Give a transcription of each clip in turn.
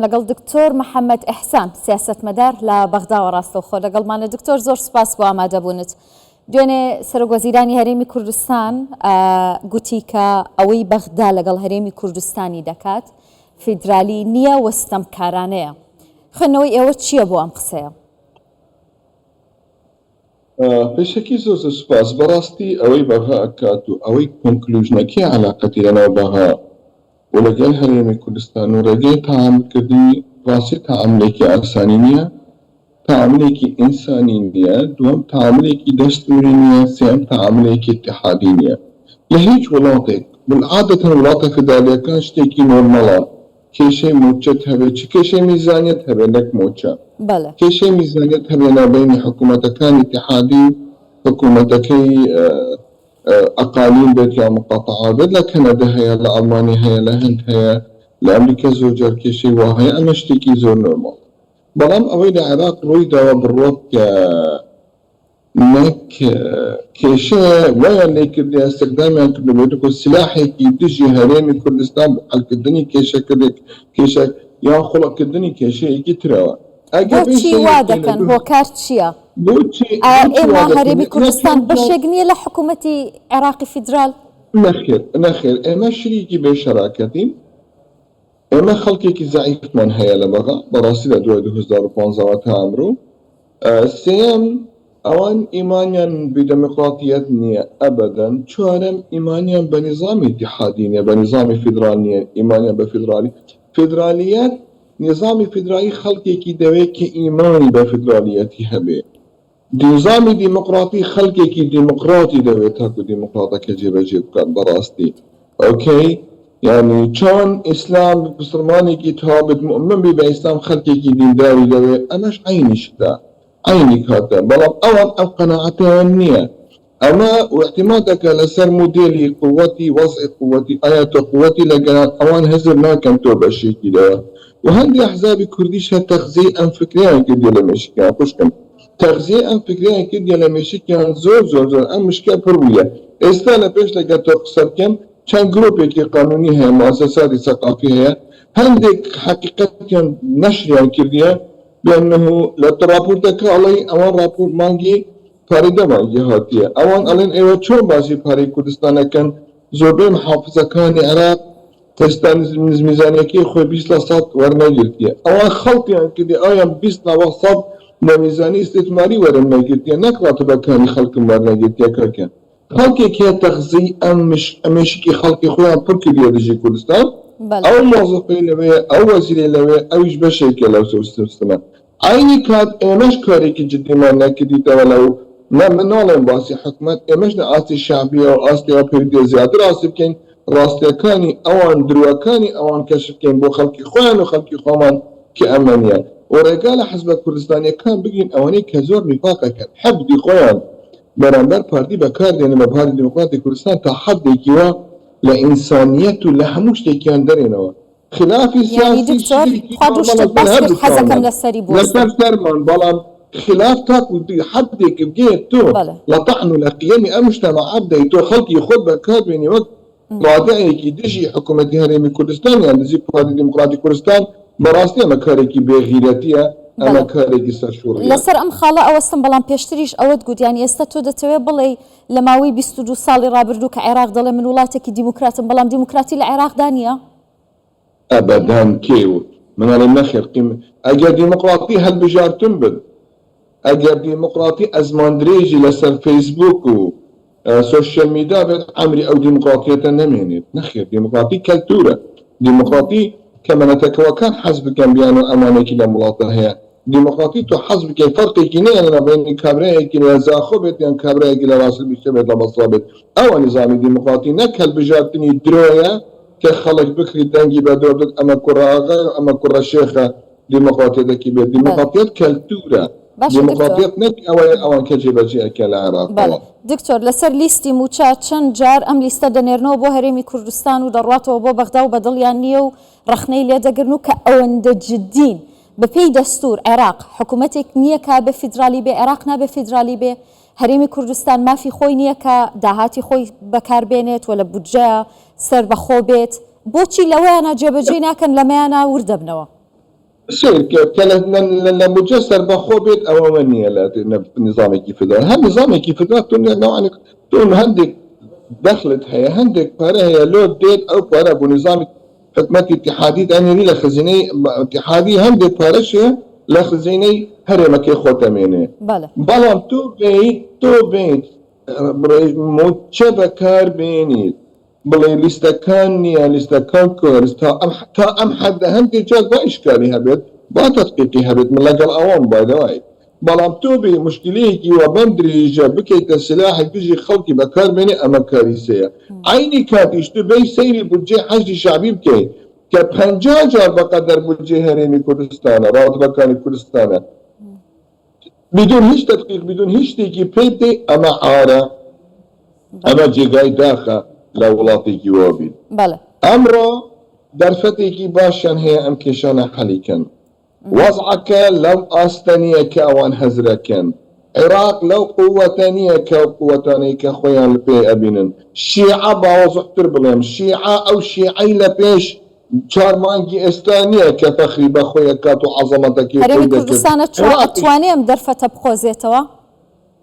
لەگەڵ دکتۆر محەممەد ئەحسان سیاسەتمەدار لە بەغدا و ڕاستەوخۆ لەگەڵمانە. دکتۆر زۆر سوپاس بۆ ئامادەبوونت. دوێنێ سەرۆکوەزیرانی هەرێمی کوردستان گوتی کە ئەوەی بەغدا لەگەڵ هەرێمی کوردستانی دەکات فیدرالی نییە وەستەمکارانەیە. خوێندنەوەی ئێوە چییە بۆ ئەم قسەیە؟ پێشەکی زۆر سوپاس. بەڕاستی ئەوەی بەغا ئەکات و ئەوەی کۆنکلوژنەکەی عەلاقەتی لەناو بەغا و لەگەڵ هەرێمی کوردستان و ڕێگەی تەعاملکردنی ڕاستی تەعاملێکی ئاسانی نییە، تەعاملێکی ئینسانی نییە، دووەم تەعاملێکی دەستوری نییە، سێم تەعاملێکی اتحادی نییە. لە هیچ وڵاتێک بالعادەتەن وڵاتە فیدرالیەکان شتێکی نۆرمەڵە، کێشەی موچەت هەبێت، چ کێشەی میزانیەت هەبێت لەک موچە، کێشەی میزانیەت هەبێت ناوبەینی حکوومەتەکانی اتحادی حکوومەتەکەی ئەقالیم بێت یا مقاطعات بێت، لە کەنەدا هەیە، لە ئەڵمانی هەیە، لە هەند هەیە، لە ئەمریکا زۆر جار کێشەی وا هەیە. ئەمە شتێکی زۆر نۆرماڵ. بەڵام ئەوەی لە عێراق ڕووی داوە بڕۆت کە نەک کێشە وایان لێکردی ئەستەقدامیان کردبێت و سلاحێکی دژی هەرێمی کوردستان بۆ حەلکردنی کێشە یان خوڵەکردنی کێشەیەکی ترەوە. بۆچی وا دەکەن؟ هۆکار چییە؟ ئێمە هەرێمی کوردستان بەشێک نییە لە حکوومەتی عێراقی فیدرال؟ نەخێر، ئێمە شریکی بێشەراکەتین. ئێمە خەڵکێکی زەعیفمان هەیە لە بەغا بەڕاستی لە دوای 2015 تا ئەمڕۆ. سێم ئەوان ئیمانیان بدەموکراتیەت نییە ئەبەدەن. چوارەم ئیمانیان بە نظامی اتحادی نییە، بە نظامی فیدرال نییە، ئیمانیان بە فیدرالیەت. نظامی فیدرالی خەڵکێکی دەوێت کە ئیمانی بە فیدرالیەتی هەبێ. نظامی دیموکراتی خەڵکێکی دیموکراتی دەوێت تاکو دیموکراتەکە جێبەجێ بکات. بەڕاستی ئۆکەی، یعنی چۆن ئیسلام مسلمانێکی تابت مؤمن بی بە ئیسلام خەڵکێکی دینداری دەوێت، ئەمەش عینی شتە، عینی کاتە. بەڵام ئەوان ئەو قەناعەتیان نییە. ئەمە اعتماد دەکات لەسەر مودێلی قووەتی وەزعی قووەتی، ئایا تۆ قووەتی لەگەڵ ئەوان هەزر ناکەن تۆ بەشێکی دەوە. و هەندی ئەحزابی کوردیش هە تەغزیەی ئەم فکریان کردی لە مێشکیان. خوشکم تەغزیەی ئەم فکریان کردی لە مێشکیان زۆر ئەم مشکە پڕ بوویە. ئێستا لە پێش لەگەڵ تۆ قسە بکەم چەند گرۆپێکی قانونی هەیە، مؤسساتی سەقافی هەیە، هەندێک حقیقەتیان نەشریان کردیە بأنه لراپۆرتەکە ئەڵێ ئەوان راپۆر مانگی پارەی دەمانگی هاتیە. ئەوان ئەڵێن ئێوە چۆن باسی پارەی کوردستانەکەن؟ زۆربەی محافزەکانی عێراق تەستان میزانیەکەی خۆی 20% وەرنەگرتیە. ئەوان خەڵکیان کردی ئایا 20% لە میزانی استثماری وەرنەگرتیە، نەک ڕاتبەکانی خەڵکم وەرنەگرتیە کەکەن. خەڵکێکی تەغزی ئەمشکی خەڵکی خۆیان پڕ کردیە دژی کوردستان. ئەو مۆزەفەی لەوەیە، ئەو وەزیرەی لەوێ، ئەویش بەشێکە لەو سیستەمە. عینی کات ئێمەش کارێکی جدیمان نەکردیتەوە لەو من ناڵێم باسی حکومەت، ئێمەش لە ئاستی شعبیە و ئاستیەوە پێویستە زیاتر ئاستی بکەین، ڕاستیەکانی ئەوان دروەکانی ئەوان کەشف بکەین بۆ خەڵکی خۆیان و خەڵکی خۆمان کە ئەمە نییە. و ڕێگا لە حزبە کوردستانیەکان بگین ئەوانەی کە زۆر نیفاقەکەن حەبدی خۆیان بەرامبەر پارتی بەکاردێنن بە پارتی دیموکراتی کوردستان تا حەدێکی وا لە ئینسانیەت و لە هەموو شتێکیان دەرێنەوە. خلافی سیاسی لەسەر سەرمان، بەڵام خلاف تاکو حەدێک بگێت تۆ لە طعن و لە قیەمی ئەم مجتەمەع بدەیت، تۆ خەڵکی خۆت بەکاربێنی وەک ڕادەیەکی دژی حکوومەتی هەرێمی کوردستان یان دژی پارتی دیموکراتی کوردستان. بەڕاستی ئەمە کارێکی بێغیرەتیە، ئەمە کارێکی سەرشوڕیە. لەسەر ئەم خاڵە ئەوەستم، بەڵام پێشتریش ئەوەت گوتیان ئێستا تۆ دەتەوێت بڵێ لە ماوەی 22 ساڵی ڕابردوو کە عێراق دەڵێ من وڵاتێکی دیموکراتم، بەڵام دیموکراتی لە عێراقدا نییە؟ ئەبەدان کێوت منڵێ نەخێر قیمە ئەگەر دیموکراتی هەڵبژارتن بن، ئەگەر دیموکراتی ئەزمان درێژی لەسەر فەیسبوک و سۆشیەل میدیا بێت ئەمری ئەو دیموکراتیەتە نەمێنێت. نەخێر، دیموکراتی کەلتورە. دیموکراتی کەمەنەتەکەوەکان حەز بکەن بیان و ئەمانێکی لە وڵاتە هەیە. دیموکراتی تۆ حەز بکەی فەرقێکی نییە لە بینی کابرایەکی لە زاخۆ بێت یان کابرایەکی لە ڕاست بیشتە بێت لە بەسڵ بێت. ئەوە نظامی دیموکراتی نەک هەڵبژاردنی درۆیە کە خەڵک بکری دەنگی بە دۆ بێت ئەمە کوڕاغا ئەمە کوڕە شێخە دیموکراتیەتێکی بێت. دیموکراتیەت کەلتورە، دیموکراتیەت نەک ئەوەیە ئەوان کە جێبەجێەکە لە عێراقەوە. دکتۆر لەسەر لیستی موچە چەند جار ئەم لیستە دەنێرنەوە بۆ هەرێمی کوردستان و دەڕاتەوە بۆ بەغدا و بەدڵیان نییە و ڕەخنەی لێ دەگرن و کە ئەوەندە جدین بەپێی دەستور عێراق حکوومەتێک نییە کە بە فیدرالی بێ، عێراق نابێ فیدرالی بێ، هەرێمی کوردستان مافی خۆی نییە کە داهاتی خۆی بەکاربێنێت و لە بودجە سەر بەخۆ بێت. بۆچی لەوەیانە جێبەجێ ناکەن لەمەیانە وردەبنەوە؟ سير لمجسر بخوبت أو منية لا نظام كيف ذا هم نظام كيف ذا نوعا تون هندك دخلت هي هندك بره هي لو ديت أو بره بنظام حكومة اتحادية أنا لي خزيني اتحادية هندك بره شيء لخزيني هرمك خوتمينه بله بلام تو بيت متشبكار بيني بڵێ لیستەکان نییە لیستەکان کۆرس تا ئەم حەدە هەندێک جار با ئیشکالی هەبێت با تەتقیقی هەبێت من لەگەڵ ئەوان بایدەوای بەڵام تۆ بێ مشکلەیەکی وە بەم درێژە بکەیتە سلاحی دژی خەڵکی بەکاربێنێ ئەمە کاریسەیە عینی کاتیش تو بێی سەیری بودجێ حەشتی شعبی بکەیت کە 50 جار بەقەدەر بودجێ هەرێمی کوردستانە ڕاتبەکانی کوردستانە بدون هیچ تەتقیق بدون هیچ شتێکی پێ بدەی ئەمە عارە ئەمە جێگای داخە لە وڵاتێکی وا بین بله ئەمڕۆ دەرفەتێکی باشیان هەیە ئەم کێشانە حەلیکەن وەزعەکە لەم ئاستە نییە کە ئەوان هەزرەکەن عێراق لەو قووەتە نییە کە قووەتانەی کە خۆیان پێ ئەبینن شیعە باوەزوحتر بڵێم شیعە ئەو شیعەی لە پێش 4 مانگی ئێستا نییە کە فەخری بە خۆیە کات و عەزەمەتەکەی هەرێمی کوردستانە چۆن ئەتوانێ ئەم دەرفەتە بخۆزێتەوە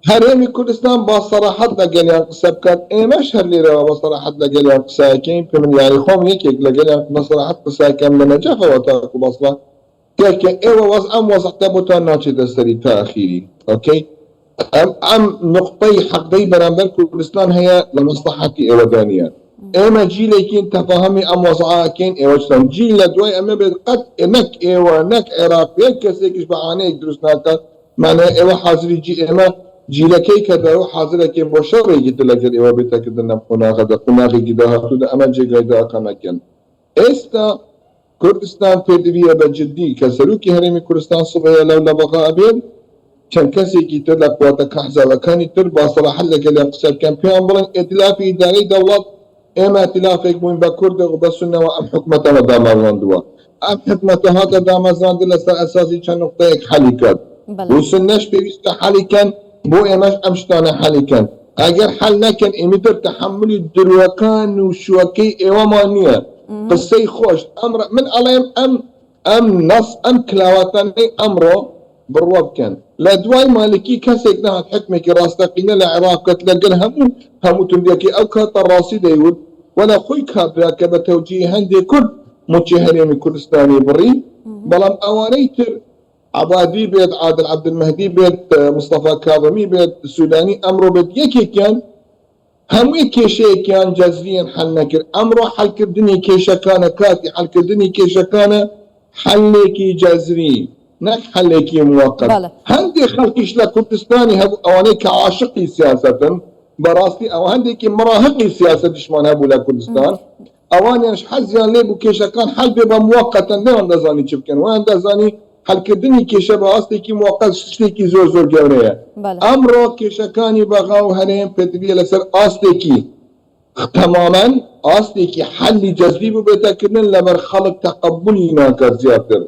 هەرێمی کوردستان با سەراحەت لەگەڵیان قسە بکات ئێمەش هەر لێرەوە بە سەراحەت لەگەڵیان قساکەین پێ من یاری خۆم یەکێک لەگەڵیان بە سەراحەت قساکەم لە نەجەفەوە تاکو بەسڵە کە ئێوە وەز ئەم وەزعتە بۆتان ناچێتە سەری تا ئەخیری ئۆکەی ئەم نقطەی حەقدەی بەرامبەر کوردستان هەیە لە مەسلحەتی ئێوەدانیە ئێمە جیلێکین تەفاهەمی ئەم وەزعاکەین ئێوە چەند جیل لە دوای ئەمە بێت قەت نەک ئێوە نەک عێراق یەک کەسێکیش بەعانەیەک دروست ناکات مانای ئێوە حازری جی ئێمە جیلەکەی کە داو حازرەکەین بۆ شەڕێکی تر لەگەڵ ئێوە بێتەکردن لەم قۆناغەدا قۆناغێکی داهاتوودا ئەمە جێگای داقەمەکەن ئێستا کوردستان پێدەویە بە جددی کە سەرۆکی هەرێمی کوردستان سڵەیە لەو لە بەغا ئەبێت چەند کەسێکی تر لە قووەتەکە حزاوەکانی تر با سەراحەت لەگەڵیان قسە بکەن پێیان بڵێن ئێتلافی ئیدارەی دەوڵەت ئێمە ئێتلافێک بووین بە کورد و بە سونەوە ئەم حکومەتەوە داماوەندووە ئەم حکومەتە هاتە دامەزراندن لەسەر ئەساسی چەند نقطەیەک حەلی کرد و سنەش پێویستە حەلیکەن بۆ ئێمەش ئەم شتانە حەلیکەن ئەگەر حەل نەکەن ئێمە تر تەحملی دروەکان و شوەکەی ئێوەمان نییە قسەی خۆش ئەمڕ من ئەڵێم ئەم نەس ئەم کلاواتانەی ئەمڕۆ بڕوە بکەن لە دوای مالکی کەسێک نهات حکمێکی ڕاستەقینە لە عێراق کەت لەگەر هەموو توندێکی ئەو کاتە ڕاستی دەیوت وەلا خۆی کابرا کە بە تەوجیهی هەندێک کورد موچی هەرێمی کوردستانی بڕی بەڵام ئەوانەی تر عبادی بێت عادل عەبدولمەهدی بێت مستەفا کاظمی بێت سودانی ئەمڕۆ بێت یەکێکیان هەمووی کێشەیەکیان جەزریان حەل نەکرد ئەمڕۆ حەلکردنی کێشەکانە کاتی حەلکردنی کێشەکانە حەلێکی جەزری نەک حەلێکی موەقەت هەندێک خەڵکیش لە کوردستانی هەبوو ئەوانەی کە عاشقی سیاسەتن بەڕاستی ئەو هەندێکی مراهقی سیاسەتیشمان هەبوو لە کوردستان ئەوانیش حەزیان لێ بوو کێشەکان حەل بێ بە موەقەتەن نەوان دەزانی چ بکەن وان دەزانی حەلکردنی کێشە بە ئاستێکی موەقەت شتێکی زۆر گەورەیە ئەمڕۆ کێشەکانی بەغا و هەرێم پێدەبیە لەسەر ئاستێکی تەمامەن ئاستێکی حەلی جەزری ببێتەکردن لەبەر خەڵک تەقەبولی ناکات زیاتر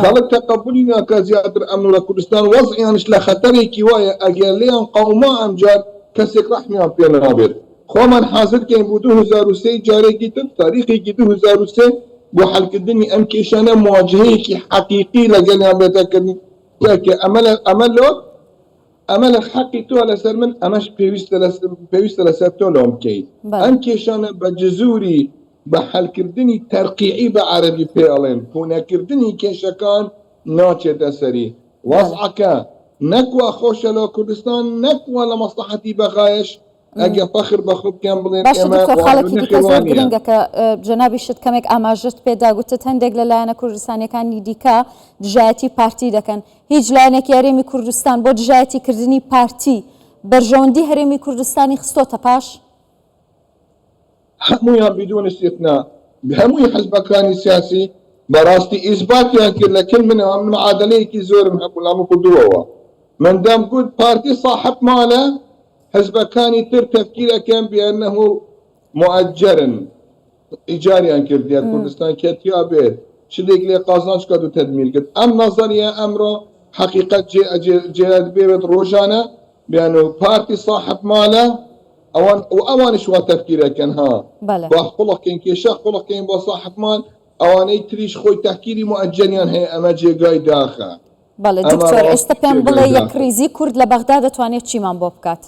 خەڵک تەقەبولی ناکات زیاتر ئەمن لە کوردستان وەزعیانش لە خەتەرێکی وایە ئەگەر لێیان قەوما ئەمجار کەسێک ڕەحمیان پێ نابێت خۆمان حازرکەین بۆ 2003 جارێکی تر تاریخێکی 2003 بۆ حەلکردنی ئەم کێشانە مواجهەیەکی حەقیقی لەگەڵیان بێتەکردن کە ئەمە لە حەقی تۆ لەسەر من ئەمەش پێویستە لەسەر تۆ لەوم بکەیت ئەم کێشانە بە جزوری بە حەلکردنی تەرقیعی بە عەرەبی پێڵێن پوونەکردنی کێشەکان ناچێتە سەری وەزعەکە نەکوە خۆشە لە کوردستان نەکوە لە مەسلحەتی بەغایش ئەگە فەخر بە خۆ بکەم بڵێن ئێمە خەڵکی دیکە زۆر گرنگە کە جەنابی شت کەمێک ئاماژت پێداگوتت هەندێک لەلایەنە کوردستانیەکانی دیکە دژایەتی پارتی دەکەن هیچ لایەنێکی هەرێمی کوردستان بۆ دژایەتی کردنی پارتی بەرژەوەندی هەرێمی کوردستانی خستۆتە پاش هەموویان بدون استثنا هەمووی حزبەکانی سیاسی بەڕاستی ئیثباتیان کرد لە کل منەوە من معادلەیەکی زۆرم هەبوو لەمە کردووەوە من دام گوت پارتی صاحب مالە حزبەکانی تر تفکیرەکەن بأنه مؤجرن ئیجاریان کردیە کوردستان کێتیا بێت شتێک لێ قازانج کرد و تەدمیر کرد ئەم نەزەریە ئەمڕۆ حەقیقەت جێت بێت ڕۆژانە بأنه پارتی صاحب مالە ئەوانش وا تفکیرەکەن ها با قوڵەکەین کێشە قوڵەکەین بۆ صاحب مال ئەوانەی تریش خۆی تاکیری مؤجلیان هەیە ئەمە جێگای داخە. بەڵێ دکتۆر ئێستا پێم بڵێ یەکریزی کورد لە بەغدا دەتوانێت چیمان بۆ بکات؟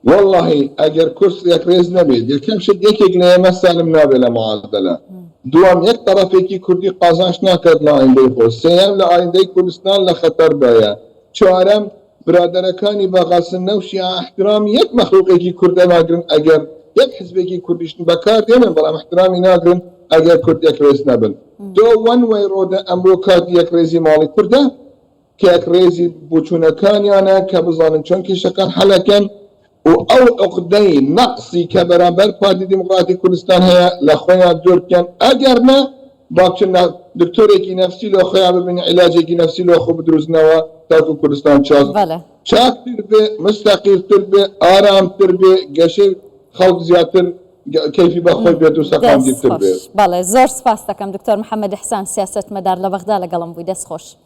والله ئەگەر کورس یەکڕێز نەبێت یەکەم شت یەکێک لە ئێمە سالم نابێت لە معادلە. دوام یەک تەرەفێکی کوردی قازانج ناکات لە ئایندەی خۆ. سێیەم لە ئایندەی کوردستان لە خەتەردایە. چوارەم برادەرەکانی بەغاسن نەوشی احترامی یەک مەخلوقێکی کوردە ناگرن ئەگەر یەک حزبێکی کوردیشن بەکار دێنن بەڵام احترامی ناگرن ئەگەر کورد یەکڕێز نەبن. دۆ وەن وەی ڕۆدە ئەمڕۆ کاتی یەکڕێزی ماڵی کوردە کە یەکڕێزی بۆچوونەکانیانە کە بزانن چۆن کێشەکان حەلەکەن و ئەو عقدەی نەقسی کە بەرامبەر پارتی دیموکراتی کوردستان هەیە لە خۆیان دوور بکەن ئەگەر نە باچن دکتۆرێکی نەفسی لە خۆیان ببینن عیلاجێکی نەفسی لە خۆ بدروستنەوە تاکو کوردستان چاکتر بێ مستەقیلتر بێ ئارامتر بێ گەشەی خەڵک زیاتر کەیفی بەخۆی بێت و سەقامگیرتر بێت. بەڵێ زۆر سپاس دەکەم دکتۆر محەممەد ئیحسان سیاسەتمەدار لە بەغدا لەگەڵم بووی دەست خۆش.